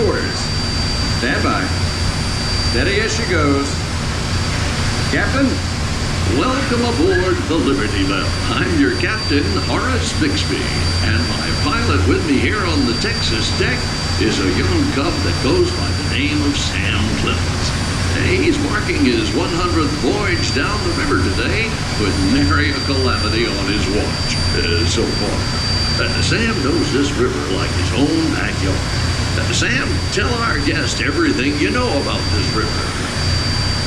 quarters. Stand by. Steady as she goes. Captain? Welcome aboard the Liberty Belle. I'm your captain, Horace Bixby, and my pilot with me here on the Texas deck is a young cub that goes by the name of Sam Clemens. He's marking his 100th voyage down the river today with nary a calamity on his watch so far. Sam knows this river like his own backyard. Sam, tell our guest everything you know about this river.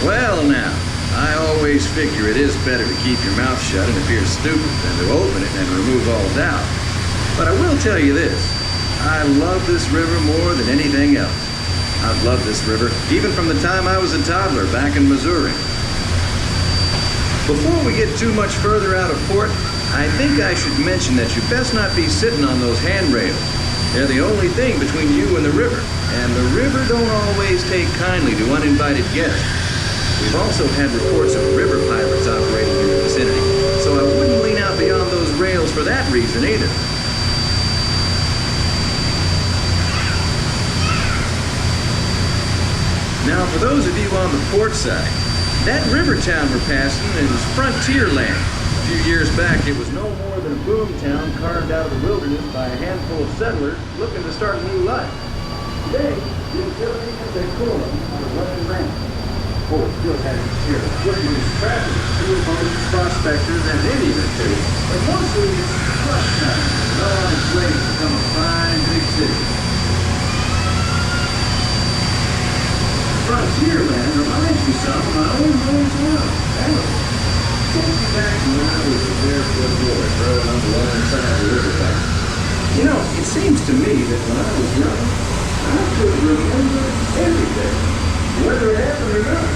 Well now, I always figure it is better to keep your mouth shut and appear stupid than to open it and remove all doubt. But I will tell you this, I love this river more than anything else. I've loved this river, even from the time I was a toddler back in Missouri. Before we get too much further out of port, I think I should mention that you best not be sitting on those handrails. They're the only thing between you and the river, and the river don't always take kindly to uninvited guests. We've also had reports of river pirates operating in the vicinity, so I wouldn't lean out beyond those rails for that reason either. Now, for those of you on the port side, that river town we're passing is frontier land. A few years back, it was no more than a boom town carved out of the wilderness by a handful of settlers looking to start a new life. Today, the utilities have been cooling on a running rampant. Oh, it still has its share of footloose traffic, fuel boats, prospectors, and Indians too. But mostly it's truck town, well on its way to become a fine big city. Frontierland reminds me some of my own hometown, Alabama. Takes me back to when I was a barefoot boy growing up alongside the riverbank. You know, it seems to me that when I was young, I could remember everything, whether it happened or not.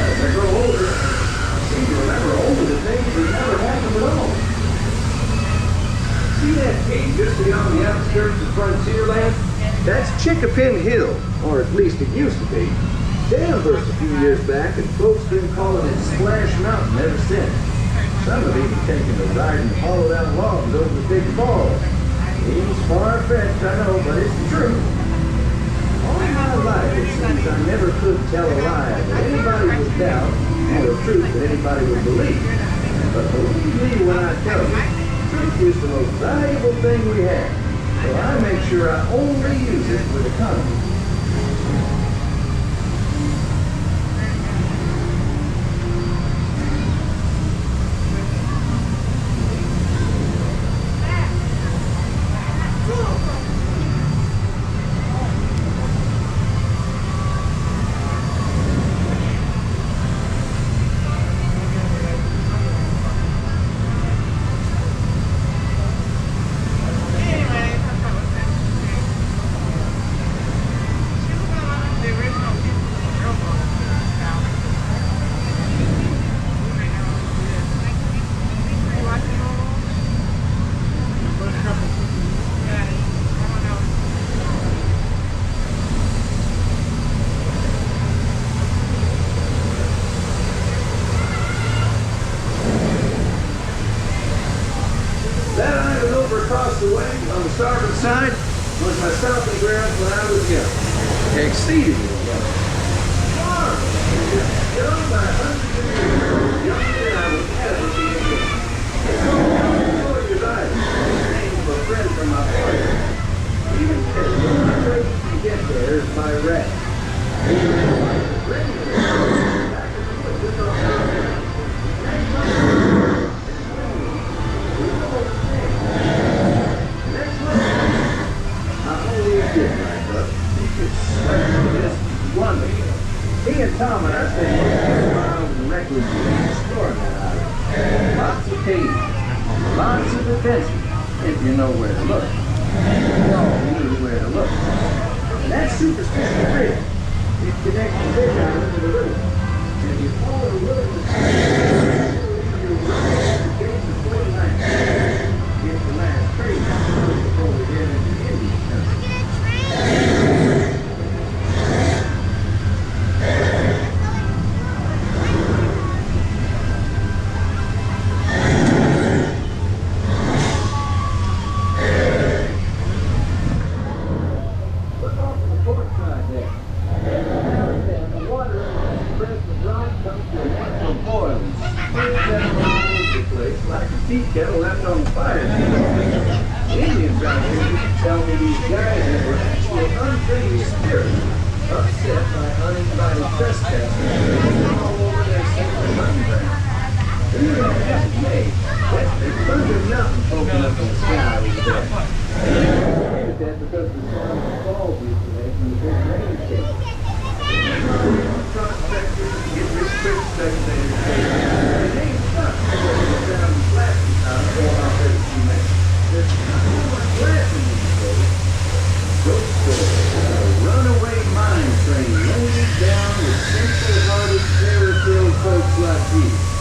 As I grow older, I seem to remember only the things that never happened at all. See that gate just beyond the outskirts of Frontierland? That's Chickapin Hill, or at least it used to be. Dam burst a few years back, and folks been calling it Splash Mountain ever since. Some have even taken to riding hollowed out logs over the big falls. Seems far-fetched, I know, but it's the truth. All my life, it seems I never could tell a lie that anybody would doubt, or a truth that anybody would believe. But believe me when I tell you, truth is the most valuable thing we have. So I make sure I only use it with economy. Side was my stomping ground when I was young. Exceedingly young. Young by hundreds of years. Younger than I would ever be again. Sawyer's Island. Named for a friend from my father. Even today, the only way you can get there is by raft. He and Tom and I spent most of our miles and reckless exploring that island. Lots of caves, lots of adventures, if you know where to look. We all knew where to look. And that superstitious bridge, it connects the big island to the river. And if you follow the river, you'll reach the gates of 49th. Get the last train before we get into Indian country. tea kettle left on the fire. Indians out here used to tell me these guys that were actually unfriendly spirits, upset by uninvited trespassers all over their sacred hunting ground. And you don't have to make. That's the thunder mountain poking up in the sky over there. But that's because the sun falls recently from the big rain came. Prospectors get this quick speculator case. It ain't stuck. It's down in plastic out going off every few minutes. There's so much glass in these days. Ghost story. A runaway mine train loaded down with simple-hearted, terror-filled folks like these.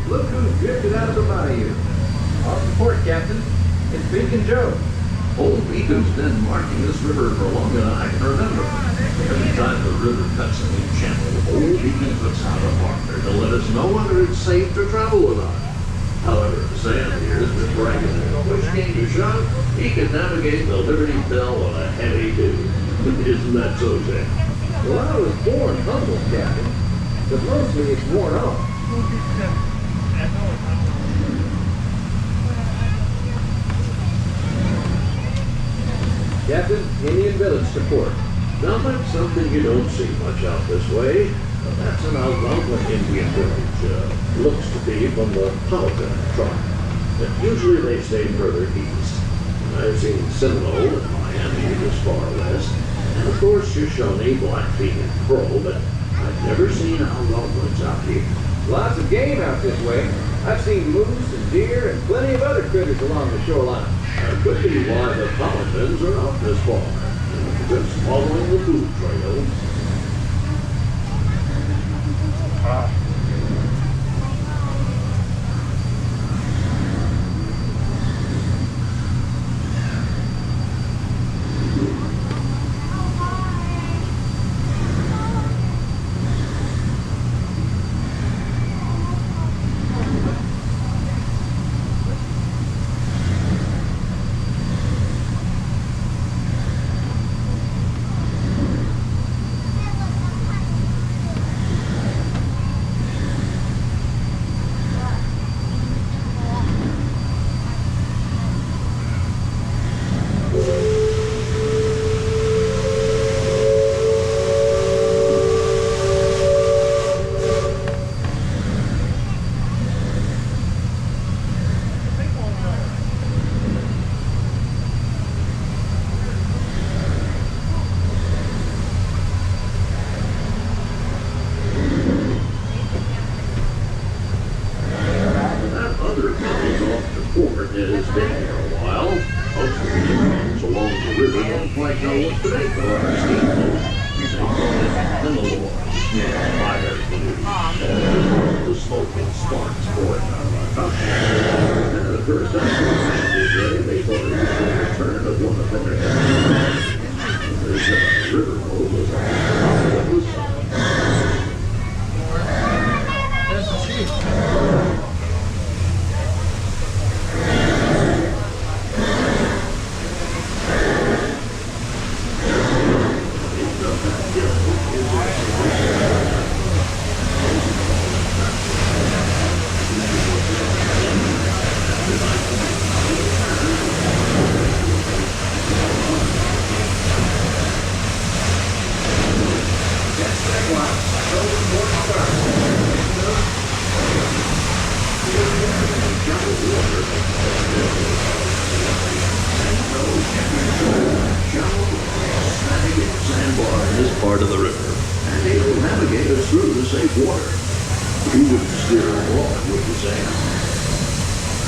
Look who's drifted out of the bayou. Off the port, Captain. It's Beacon Joe. Old Beacon's been marking this river for longer than I can remember. Every time the river cuts a new channel, Old Beacon puts out a marker to let us know whether it's safe to travel or not. However, Sam here has been bragging that push came to shove, he can navigate the Liberty Belle on a heavy duty. Isn't that so, Sam? Well, I was born humble, Captain, but mostly it's worn off. Captain, Indian Village to port. Now that's something you don't see much out this way. But that's an Algonquin Indian village. Looks to be from the Powhatan tribe. But usually they stay further east. I've seen Seminole and Miami this far west. And of course Shoshone, Blackfeet, and Crow, but I've never seen Algonquins out here. Lots of game out this way. I've seen moose and deer and plenty of other critters along the shoreline. That could be why the Powhatans are out this far. Just following the food trail. river don't quite know what to make of our steamboat. They call it the Lord. Yeah, fire blue. The smoke and sparks pouring out of our house. The first time they thought it was the return of one of their heads. There's a riverboat was on part of the river, and they will navigate us through the safe water. We wouldn't steer along with the sand.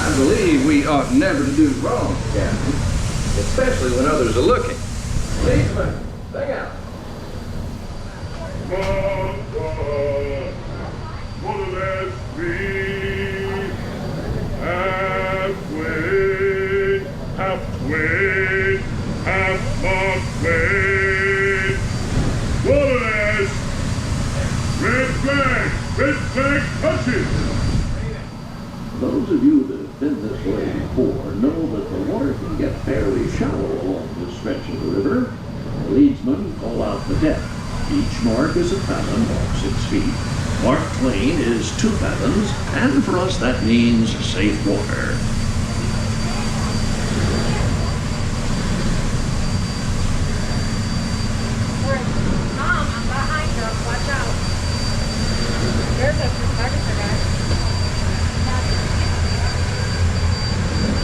I believe we ought never to do wrong, Captain, especially when others are looking. Policeman, sing out. Halfway, half-mark-way. Red flag touches! Those of you that have been this way before know that the water can get fairly shallow along this stretch of the river. The leadsmen call out the depth. Each mark is a fathom or 6 feet. Marked plain is 2 fathoms, and for us that means safe water. Mom, I'm behind you. Watch out. There's a photographer guy.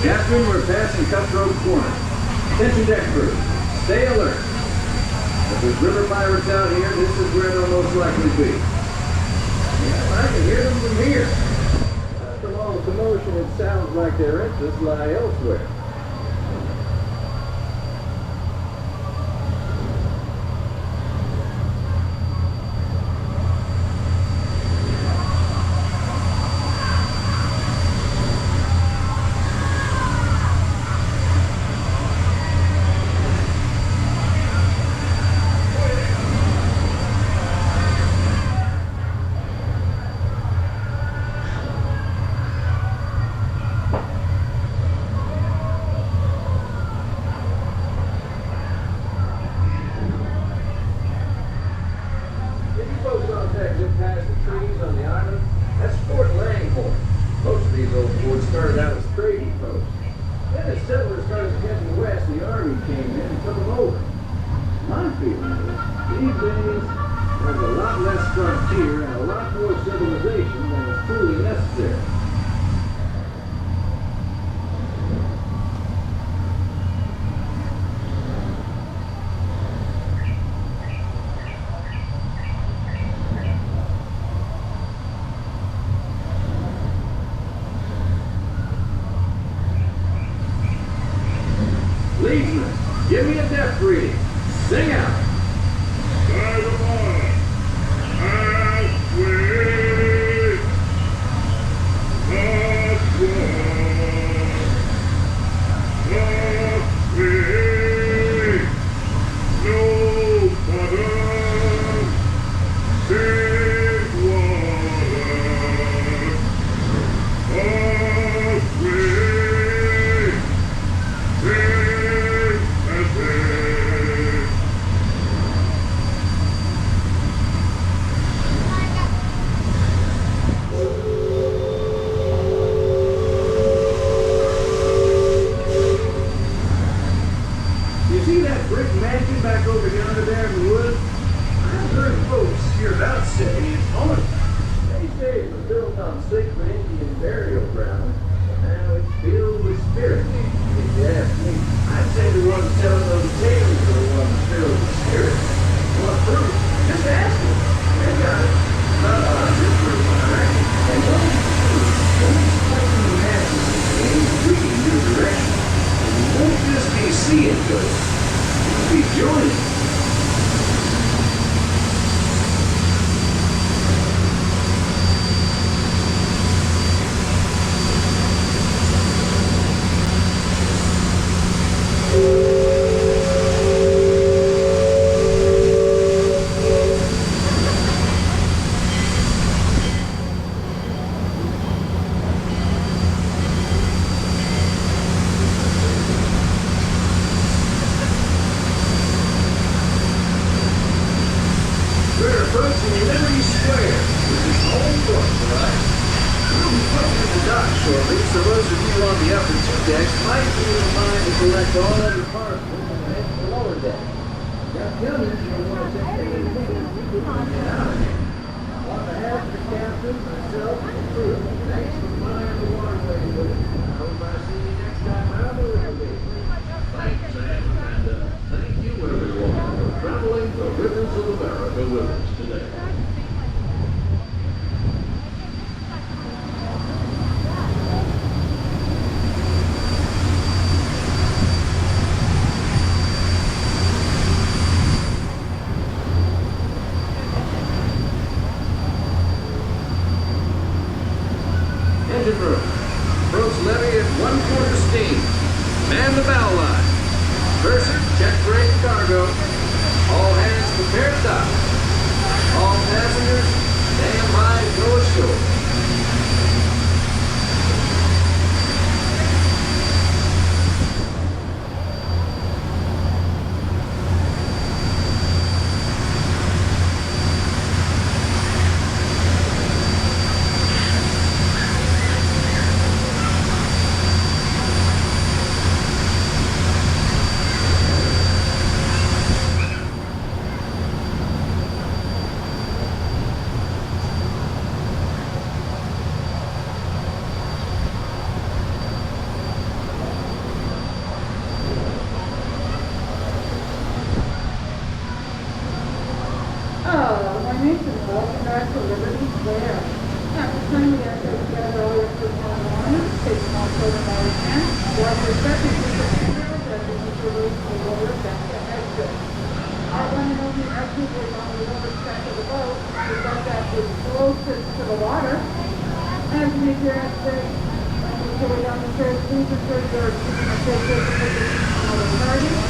Captain, we're passing Cutthroat Corner. Attention deck crew, stay alert. If there's river pirates out here, this is where they'll most likely be. Yeah, I can hear them from here. From all the commotion, it sounds like their interests lie elsewhere. Leadsman, give me a depth reading. Sing out. Seeing good. Sawyer, which is the whole book, all right? We'll be putting in the dock shortly, so those of you on the upper two decks might be in mind to collect all other parcels and head to the lower deck. Now, Cummins, you'll want to take any minute we can get out of here. On behalf of the captain, myself, and the crew, thanks for flying the waterway with us. I hope I see you next time out of the Riverboat. Thanks, Sam, and thank you, everyone, for traveling the rivers of America with us today. Engine room. Approach levy at 1/4 steam. Man the bow line. Purser, check freight and cargo. All hands prepare to dock. All passengers, stand by to go ashore. Welcome back to Liberty Belle. After time we have to gather all your personal belongings, take small children by the hand, walk your second to the handrails as you use your way to the lower deck to exit. Our one and only exit is on the lower deck of the boat, because that is closest to the water. As you make your exit, and you go down the stairs, please ensure you are keeping a safe distance from other parties.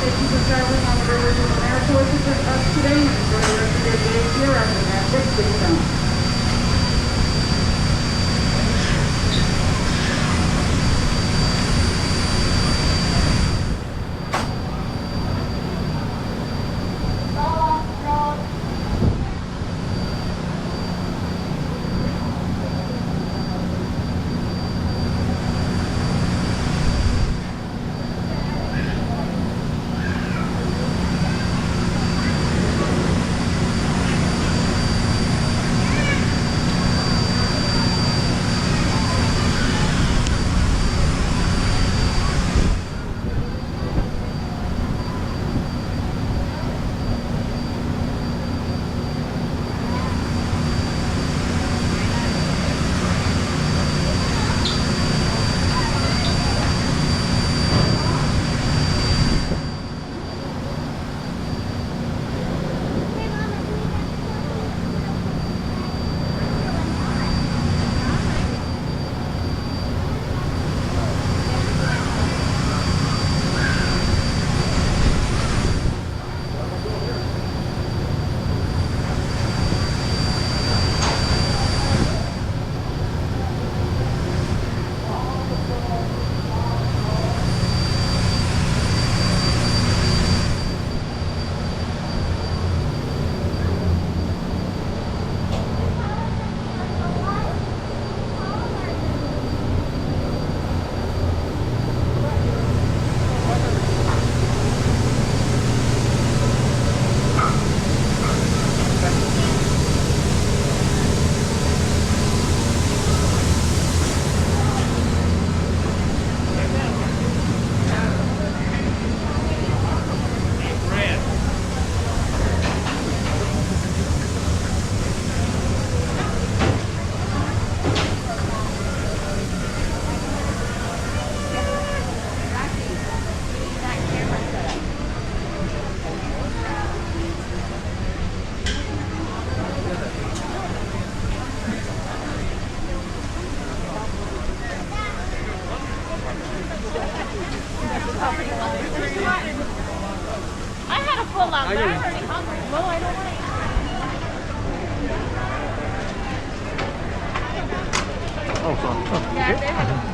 Thank you for traveling on the rivers of America with us today, and enjoy the rest of your day here at the Magic Kingdom. I had a full lunch. I'm already hungry. Well, I don't want to eat. Oh, sorry. Yeah, they had a